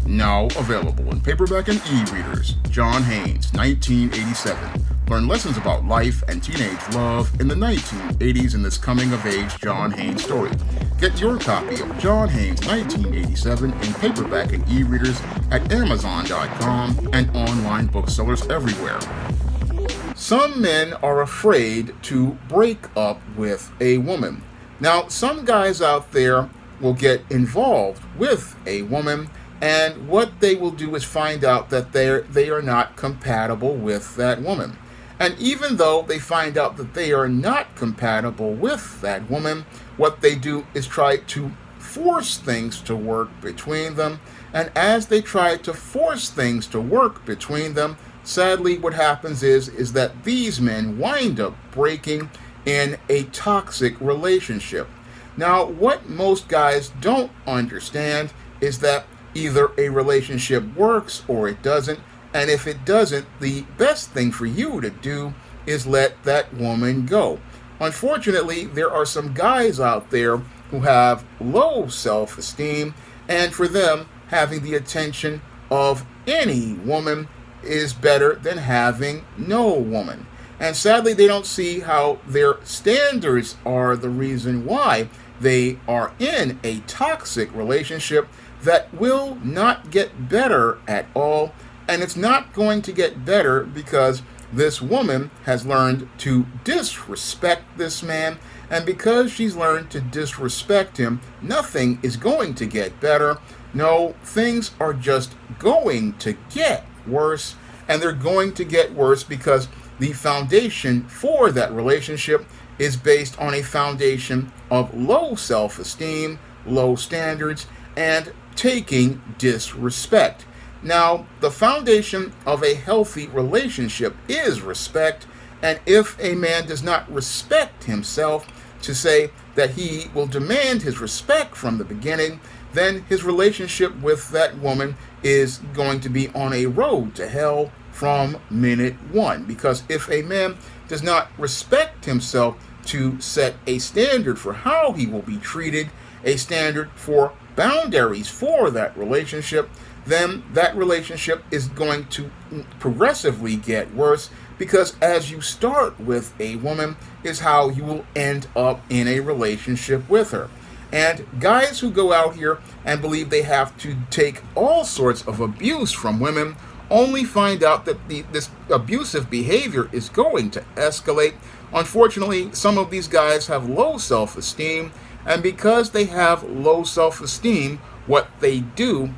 Now available in paperback and e-readers. John Haynes, 1987. Learn lessons about life and teenage love in the 1980s in this coming-of-age John Haynes story. Get your copy of John Haynes, 1987 in paperback and e-readers at Amazon.com and online booksellers everywhere. Some men are afraid to break up with a woman. Now, some guys out there will get involved with a woman, and what they will do is find out that they are not compatible with that woman. And even though they find out that they are not compatible with that woman, what they do is try to force things to work between them. And as they try to force things to work between them, sadly what happens is that these men wind up breaking in a toxic relationship. Now, what most guys don't understand is that either a relationship works or it doesn't. And if it doesn't, the best thing for you to do is let that woman go. Unfortunately, there are some guys out there who have low self-esteem, and for them, having the attention of any woman is better than having no woman. And sadly, they don't see how their standards are the reason why they are in a toxic relationship that will not get better at all. And it's not going to get better because this woman has learned to disrespect this man. And because she's learned to disrespect him, nothing is going to get better. No, things are just going to get worse. And they're going to get worse because the foundation for that relationship is based on a foundation of low self-esteem, low standards, and taking disrespect. Now, the foundation of a healthy relationship is respect, and if a man does not respect himself to say that he will demand his respect from the beginning, then his relationship with that woman is going to be on a road to hell from minute one. Because if a man does not respect himself to set a standard for how he will be treated, a standard for boundaries for that relationship, then that relationship is going to progressively get worse, because as you start with a woman is how you will end up in a relationship with her. And guys who go out here and believe they have to take all sorts of abuse from women only find out that this abusive behavior is going to escalate. Unfortunately, some of these guys have low self-esteem, and because they have low self-esteem, what they do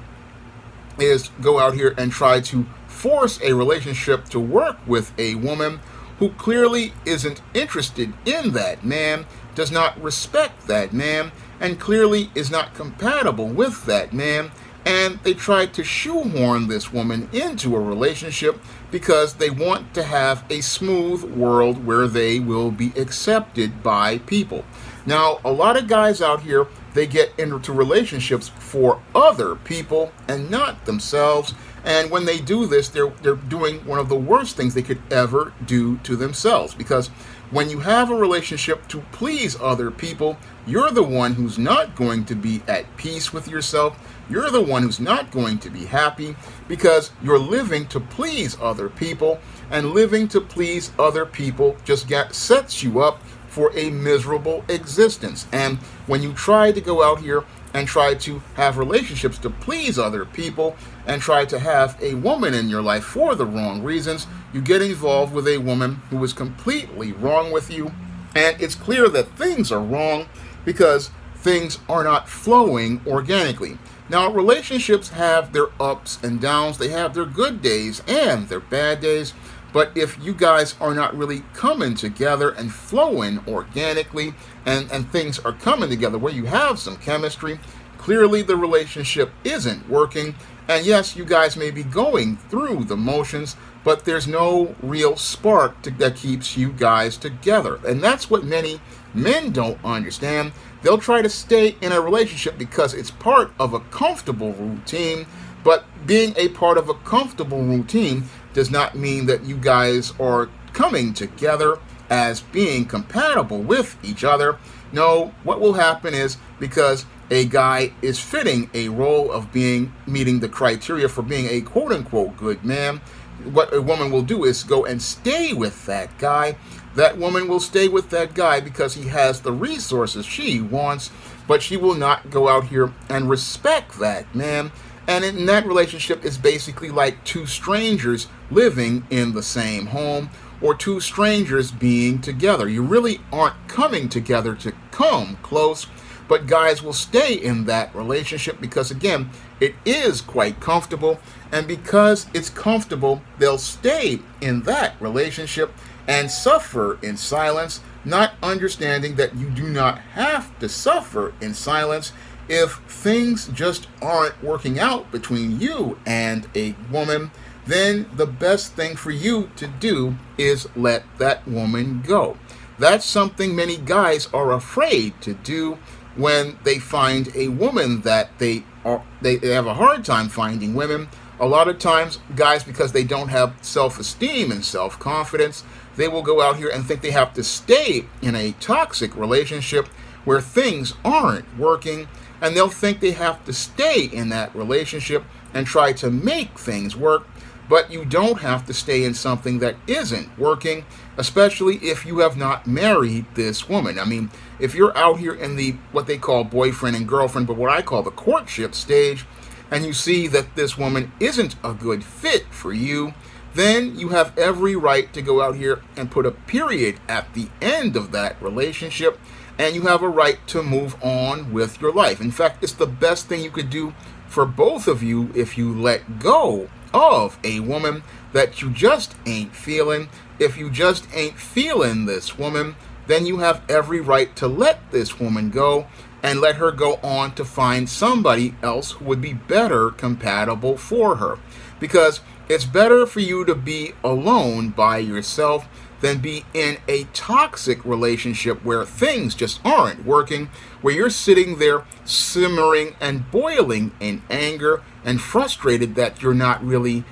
is go out here and try to force a relationship to work with a woman who clearly isn't interested in that man, does not respect that man, and clearly is not compatible with that man. And they try to shoehorn this woman into a relationship because they want to have a smooth world where they will be accepted by people. Now, a lot of guys out here, they get into relationships for other people and not themselves. And when they do this, they're doing one of the worst things they could ever do to themselves. Because when you have a relationship to please other people, you're the one who's not going to be at peace with yourself. You're the one who's not going to be happy because you're living to please other people. And living to please other people just sets you up for a miserable existence. And when you try to go out here and try to have relationships to please other people and try to have a woman in your life for the wrong reasons, you get involved with a woman who is completely wrong with you. And it's clear that things are wrong because things are not flowing organically. Now, relationships have their ups and downs. They have their good days and their bad days. But if you guys are not really coming together and flowing organically, and things are coming together where you have some chemistry, clearly the relationship isn't working. And yes, you guys may be going through the motions, but there's no real spark that keeps you guys together. And that's what many men don't understand. They'll try to stay in a relationship because it's part of a comfortable routine, but being a part of a comfortable routine does not mean that you guys are coming together as being compatible with each other. No, what will happen is, because a guy is fitting a role of meeting the criteria for being a quote unquote good man, what a woman will do is go and stay with that guy. That woman will stay with that guy because he has the resources she wants, but she will not go out here and respect that man. And in that relationship is basically like two strangers living in the same home, or two strangers being together. You really aren't coming together to come close, but guys will stay in that relationship because, again, it is quite comfortable. And because it's comfortable, they'll stay in that relationship and suffer in silence, not understanding that you do not have to suffer in silence if things just aren't working out between you and a woman. Then the best thing for you to do is let that woman go. That's something many guys are afraid to do when they find a woman that they have a hard time finding women. A lot of times, guys, because they don't have self-esteem and self-confidence, they will go out here and think they have to stay in a toxic relationship where things aren't working, and they'll think they have to stay in that relationship and try to make things work. But you don't have to stay in something that isn't working, especially if you have not married this woman. I mean, if you're out here in the what they call boyfriend and girlfriend, but what I call the courtship stage, and you see that this woman isn't a good fit for you, then you have every right to go out here and put a period at the end of that relationship, and you have a right to move on with your life. In fact, it's the best thing you could do for both of you if you let go of a woman that you just ain't feeling. If you just ain't feeling this woman, then you have every right to let this woman go and let her go on to find somebody else who would be better compatible for her. Because it's better for you to be alone by yourself than be in a toxic relationship where things just aren't working, where you're sitting there simmering and boiling in anger and frustrated that you're not really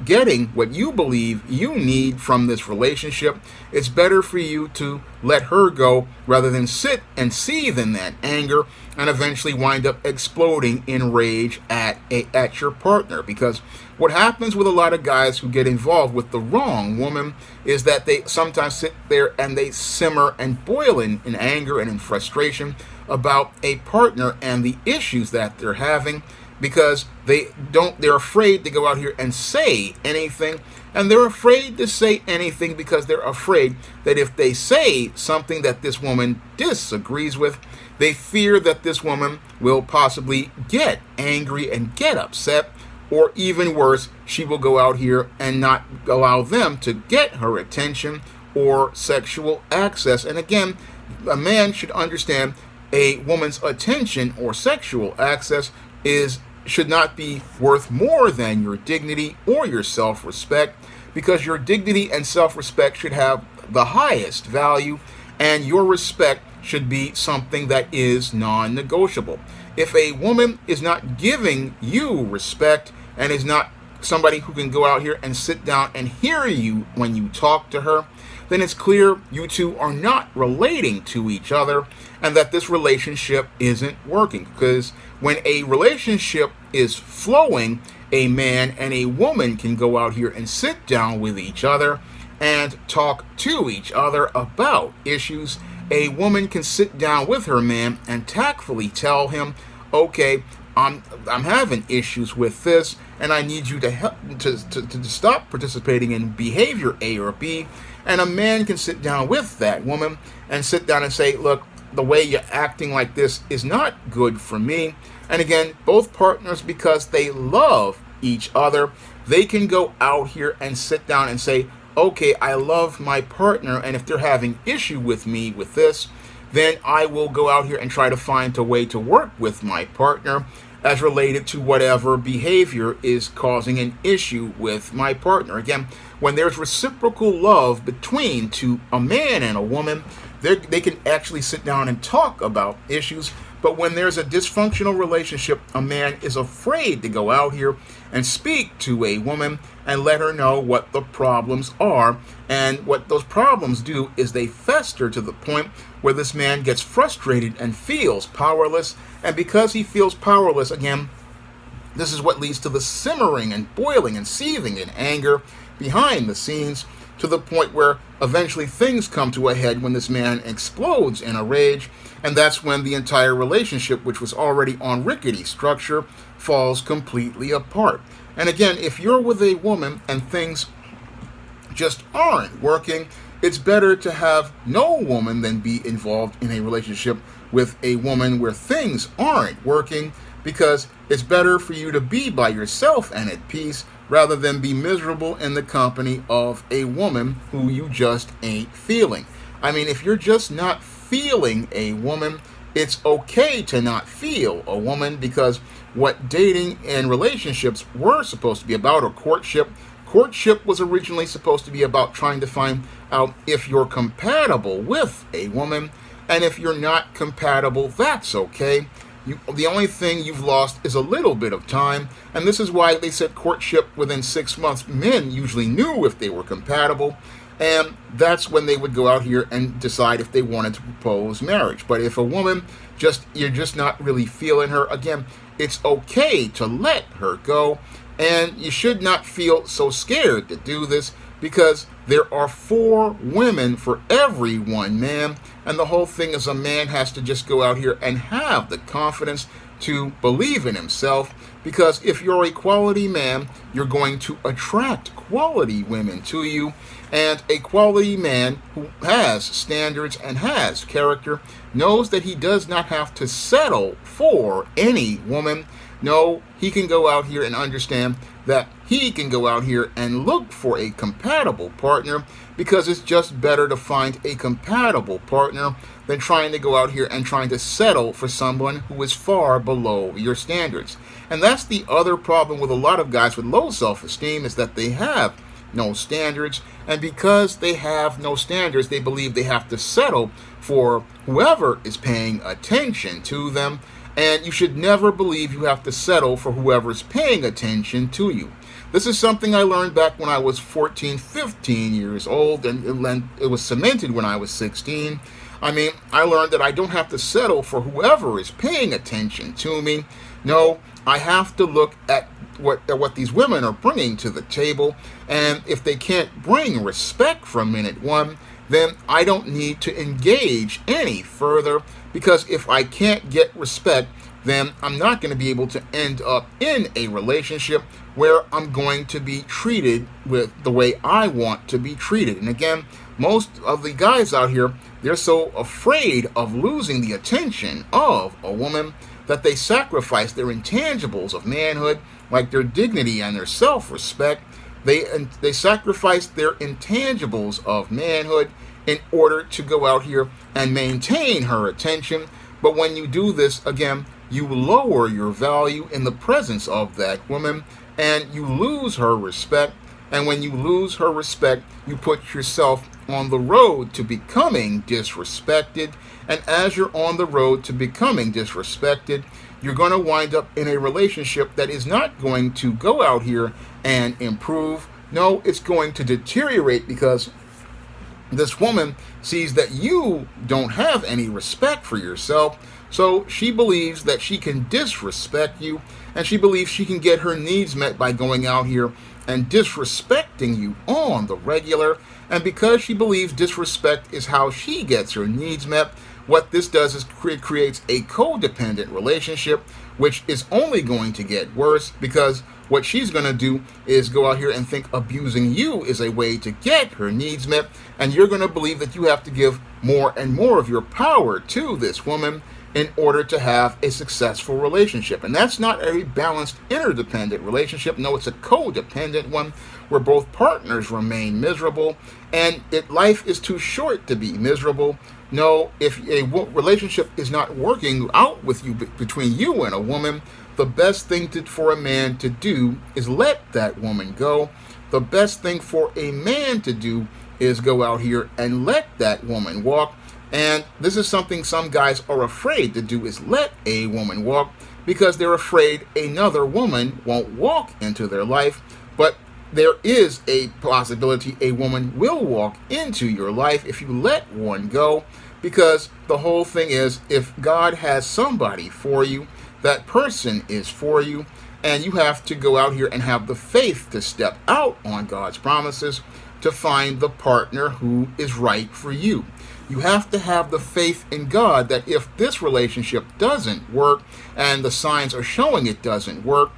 getting what you believe you need from this relationship. It's better for you to let her go rather than sit and seethe in that anger and eventually wind up exploding in rage at your partner. Because what happens with a lot of guys who get involved with the wrong woman is that they sometimes sit there and they simmer and boil in anger and in frustration about a partner and the issues that they're having, because they're afraid to go out here and say anything. And they're afraid to say anything because they're afraid that if they say something that this woman disagrees with, they fear that this woman will possibly get angry and get upset, or even worse, she will go out here and not allow them to get her attention or sexual access. And again, a man should understand a woman's attention or sexual access should not be worth more than your dignity or your self-respect, because your dignity and self-respect should have the highest value, and your respect should be something that is non-negotiable. If a woman is not giving you respect and is not somebody who can go out here and sit down and hear you when you talk to her, then it's clear you two are not relating to each other and that this relationship isn't working. Because when a relationship is flowing, a man and a woman can go out here and sit down with each other and talk to each other about issues. A woman can sit down with her man and tactfully tell him, okay, I'm having issues with this, and I need you to help to stop participating in behavior A or B. And a man can sit down with that woman and sit down and say, look, the way you're acting like this is not good for me. And again, both partners, because they love each other, they can go out here and sit down and say, okay, I love my partner, and if they're having issue with me with this, then I will go out here and try to find a way to work with my partner as related to whatever behavior is causing an issue with my partner. Again, when there's reciprocal love between a man and a woman, they can actually sit down and talk about issues. But when there's a dysfunctional relationship, a man is afraid to go out here and speak to a woman and let her know what the problems are. And what those problems do is they fester to the point where this man gets frustrated and feels powerless. And because he feels powerless, again, this is what leads to the simmering and boiling and seething in anger behind the scenes, to the point where eventually things come to a head when this man explodes in a rage. And that's when the entire relationship, which was already on rickety structure, falls completely apart. And again, if you're with a woman and things just aren't working, it's better to have no woman than be involved in a relationship with a woman where things aren't working, because it's better for you to be by yourself and at peace rather than be miserable in the company of a woman who you just ain't feeling. I mean, if you're just not feeling a woman, it's okay to not feel a woman, because what dating and relationships were supposed to be about, or courtship was originally supposed to be about trying to find out if you're compatible with a woman. And if you're not compatible, that's okay. The only thing you've lost is a little bit of time. And this is why they said courtship within 6 months. Men usually knew if they were compatible. And that's when they would go out here and decide if they wanted to propose marriage. But if a woman, you're just not really feeling her, again, it's okay to let her go. And you should not feel so scared to do this, because there are 4 women for every one man. And the whole thing is, a man has to just go out here and have the confidence to believe in himself, because if you're a quality man, you're going to attract quality women to you. And a quality man who has standards and has character knows that he does not have to settle for any woman. No, he can go out here and understand that he can go out here and look for a compatible partner, because it's just better to find a compatible partner than trying to go out here and trying to settle for someone who is far below your standards. And that's the other problem with a lot of guys with low self-esteem, is that they have no standards. And because they have no standards, they believe they have to settle for whoever is paying attention to them. And you should never believe you have to settle for whoever's paying attention to you. This is something I learned back when I was 14, 15 years old, and it was cemented when I was 16. I mean, I learned that I don't have to settle for whoever is paying attention to me. No, I have to look at what these women are bringing to the table. And if they can't bring respect from minute one, then I don't need to engage any further, because if I can't get respect, then I'm not going to be able to end up in a relationship where I'm going to be treated with the way I want to be treated. And again, most of the guys out here, they're so afraid of losing the attention of a woman that they sacrifice their intangibles of manhood, like their dignity and their self-respect. They sacrifice their intangibles of manhood in order to go out here and maintain her attention. But when you do this, again, you lower your value in the presence of that woman, and you lose her respect. And when you lose her respect, you put yourself on the road to becoming disrespected. And as you're on the road to becoming disrespected, you're going to wind up in a relationship that is not going to go out here and improve. No, it's going to deteriorate, because this woman sees that you don't have any respect for yourself. So she believes that she can disrespect you, and she believes she can get her needs met by going out here and disrespecting you on the regular. And because she believes disrespect is how she gets her needs met, what this does is creates a codependent relationship, which is only going to get worse, because what she's going to do is go out here and think abusing you is a way to get her needs met, and you're going to believe that you have to give more and more of your power to this woman in order to have a successful relationship. And that's not a balanced interdependent relationship. No, it's a codependent one where both partners remain miserable, and life is too short to be miserable. No, if a relationship is not working out with you, between you and a woman, the best thing for a man to do is let that woman go. The best thing for a man to do is go out here and let that woman walk. And this is something some guys are afraid to do, is let a woman walk, because they're afraid another woman won't walk into their life. But there is a possibility a woman will walk into your life if you let one go, because the whole thing is, if God has somebody for you, that person is for you, and you have to go out here and have the faith to step out on God's promises to find the partner who is right for you. You have to have the faith in God that if this relationship doesn't work, and the signs are showing it doesn't work,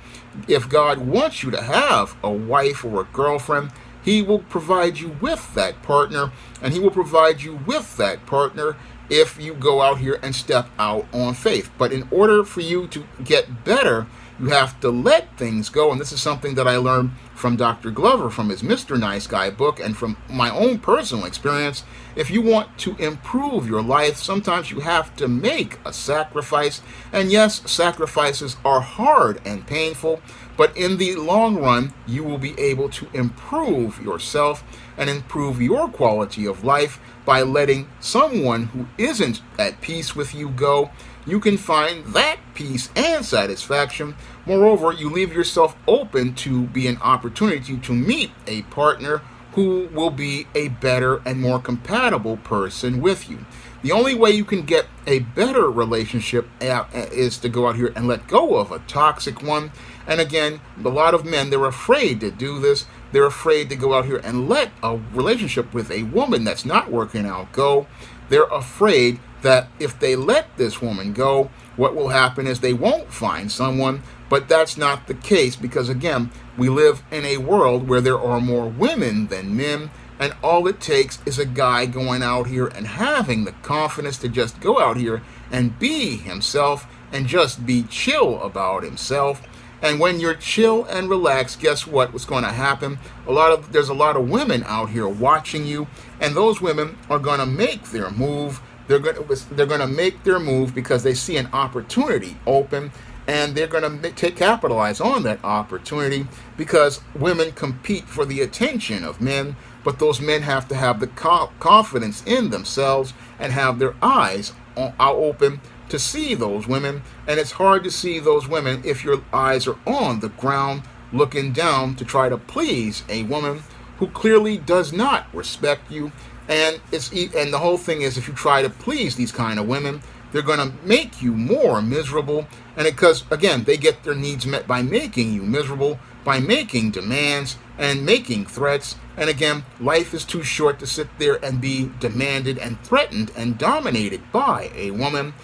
if God wants you to have a wife or a girlfriend, He will provide you with that partner, and He will provide you with that partner if you go out here and step out on faith. But in order for you to get better, you have to let things go. And this is something that I learned from Dr. Glover, from his Mr. Nice Guy book, and from my own personal experience. If you want to improve your life, sometimes you have to make a sacrifice. And yes, sacrifices are hard and painful, but in the long run, you will be able to improve yourself and improve your quality of life by letting someone who isn't at peace with you go. You can find that peace and satisfaction. Moreover, you leave yourself open to be an opportunity to meet a partner who will be a better and more compatible person with you. The only way you can get a better relationship is to go out here and let go of a toxic one. And again, a lot of men, they're afraid to do this. They're afraid to go out here and let a relationship with a woman that's not working out go. They're afraid that if they let this woman go, what will happen is they won't find someone. But that's not the case, because again, we live in a world where there are more women than men, and all it takes is a guy going out here and having the confidence to just go out here and be himself and just be chill about himself. And when you're chill and relaxed, guess what? What's going to happen? There's a lot of women out here watching you, and those women are going to make their move. They're going to make their move because they see an opportunity open, and they're going to capitalize on that opportunity, because women compete for the attention of men, but those men have to have the confidence in themselves and have their eyes open to see those women. And it's hard to see those women if your eyes are on the ground looking down to try to please a woman who clearly does not respect you. And the whole thing is, if you try to please these kind of women, they're going to make you more miserable. And because, again, they get their needs met by making you miserable, by making demands and making threats. And again, life is too short to sit there and be demanded and threatened and dominated by a woman.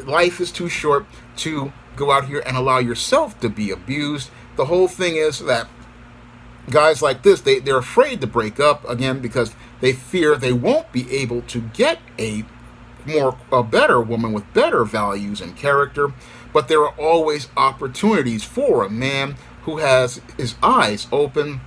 Life is too short to go out here and allow yourself to be abused. The whole thing is that guys like this, they're afraid to break up, again, because they fear they won't be able to get a better woman with better values and character. But there are always opportunities for a man who has his eyes open,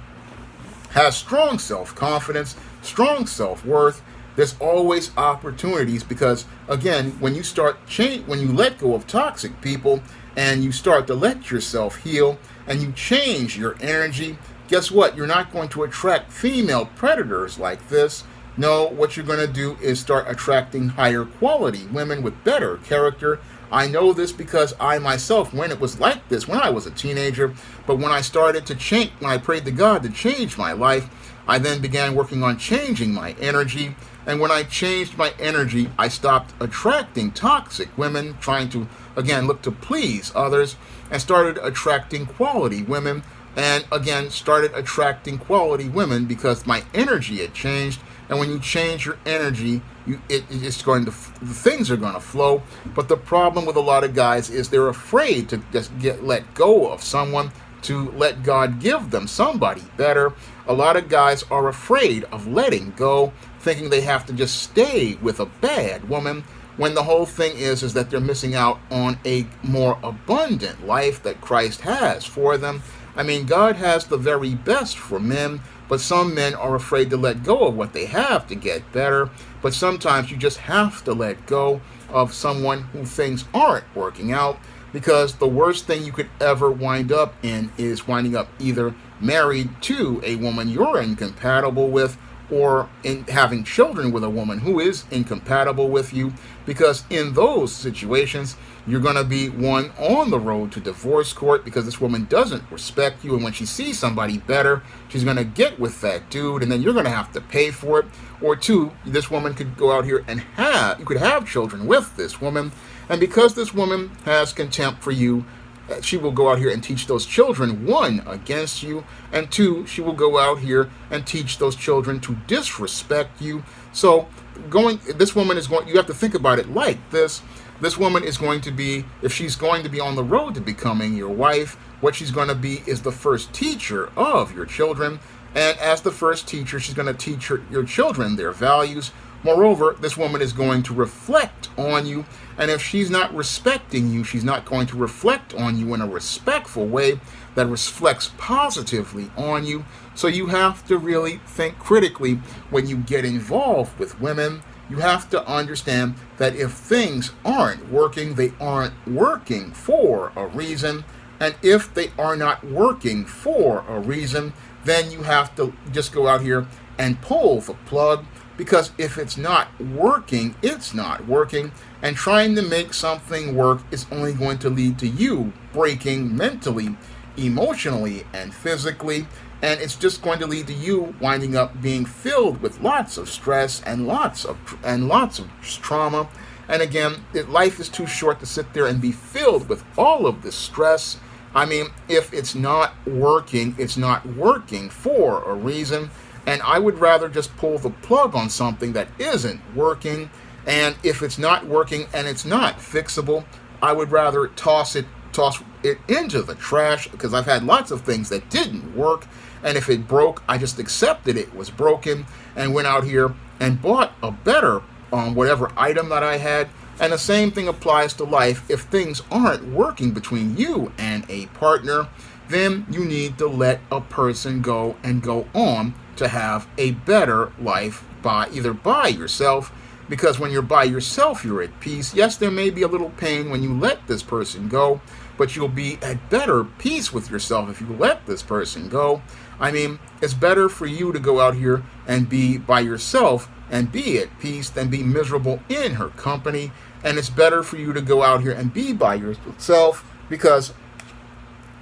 has strong self-confidence, strong self-worth. There's always opportunities, because again, when you let go of toxic people and you start to let yourself heal and you change your energy, guess what? You're not going to attract female predators like this. No, what you're going to do is start attracting higher quality women with better character. I know this because I myself, when it was like this, when I was a teenager, but when I started to change, when I prayed to God to change my life, I then began working on changing my energy. And when I changed my energy, I stopped attracting toxic women, trying to, again, look to please others, and started attracting quality women. And again, started attracting quality women because my energy had changed. And when you change your energy, things are going to flow. But the problem with a lot of guys is they're afraid to just let go of someone, to let God give them somebody better. A lot of guys are afraid of letting go, thinking they have to just stay with a bad woman, when the whole thing is that they're missing out on a more abundant life that Christ has for them. I mean, God has the very best for men, but some men are afraid to let go of what they have to get better. But sometimes you just have to let go of someone who things aren't working out, because the worst thing you could ever wind up in is winding up either married to a woman you're incompatible with, or in having children with a woman who is incompatible with you, because in those situations, you're going to be one on the road to divorce court because this woman doesn't respect you. And when she sees somebody better, she's going to get with that dude, and then you're going to have to pay for it. Or two, this woman could go out here and you could have children with this woman. And because this woman has contempt for you, she will go out here and teach those children, one, against you, and two, she will go out here and teach those children to disrespect you. So this woman is going, you have to think about it like this. This woman is going to be, if she's going to be on the road to becoming your wife, what she's going to be is the first teacher of your children. And as the first teacher, she's going to teach your children their values. Moreover, this woman is going to reflect on you. And if she's not respecting you, she's not going to reflect on you in a respectful way that reflects positively on you. So you have to really think critically when you get involved with women. You have to understand that if things aren't working, they aren't working for a reason. And if they are not working for a reason, then you have to just go out here and pull the plug. Because if it's not working, it's not working. And trying to make something work is only going to lead to you breaking mentally, emotionally, and physically. And it's just going to lead to you winding up being filled with lots of stress and lots of trauma. And again, life is too short to sit there and be filled with all of this stress. I mean, if it's not working for a reason. And I would rather just pull the plug on something that isn't working. And if it's not working and it's not fixable, I would rather toss it into the trash, because I've had lots of things that didn't work. And if it broke, I just accepted it was broken and went out here and bought a better whatever item that I had. And the same thing applies to life. If things aren't working between you and a partner, then you need to let a person go and go on to have a better life by yourself. Because when you're by yourself, you're at peace. Yes, there may be a little pain when you let this person go, but you'll be at better peace with yourself if you let this person go. I mean, it's better for you to go out here and be by yourself and be at peace than be miserable in her company. And it's better for you to go out here and be by yourself, because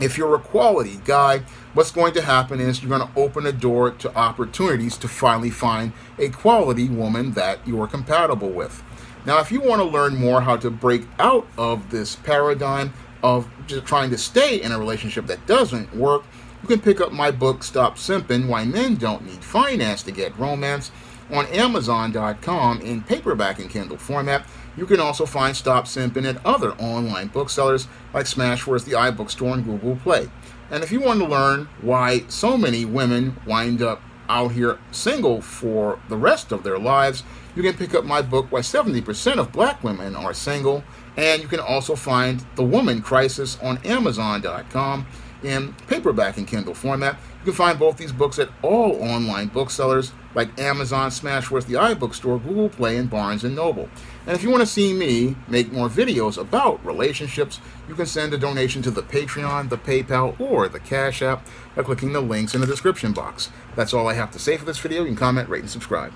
if you're a quality guy, what's going to happen is you're going to open a door to opportunities to finally find a quality woman that you're compatible with. Now, if you want to learn more how to break out of this paradigm of just trying to stay in a relationship that doesn't work, you can pick up my book, Stop Simping: Why Men Don't Need Finance to Get Romance, on Amazon.com in paperback and Kindle format. You can also find Stop Simping at other online booksellers like Smashwords, the iBookstore, and Google Play. And if you want to learn why so many women wind up out here single for the rest of their lives, you can pick up my book, Why 70% of Black Women Are Single. And you can also find The Woman Crisis on Amazon.com in paperback and Kindle format. You can find both these books at all online booksellers like Amazon, Smashwords, the iBookstore, Google Play, and Barnes & Noble. And if you want to see me make more videos about relationships, you can send a donation to the Patreon, the PayPal, or the Cash App by clicking the links in the description box. That's all I have to say for this video. You can comment, rate, and subscribe.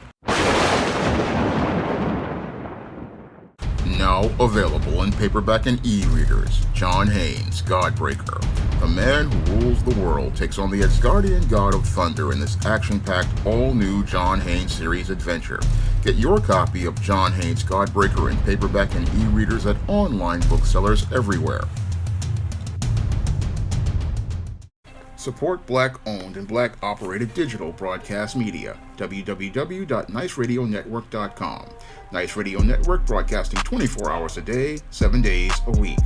Now available in paperback and e-readers, John Haynes, Godbreaker. The man who rules the world takes on the Asgardian god of thunder in this action-packed, all-new John Haynes series adventure. Get your copy of John Haynes, Godbreaker in paperback and e-readers at online booksellers everywhere. Support Black-owned and Black-operated digital broadcast media. www.niceradionetwork.com. Nice Radio Network, broadcasting 24 hours a day, 7 days a week.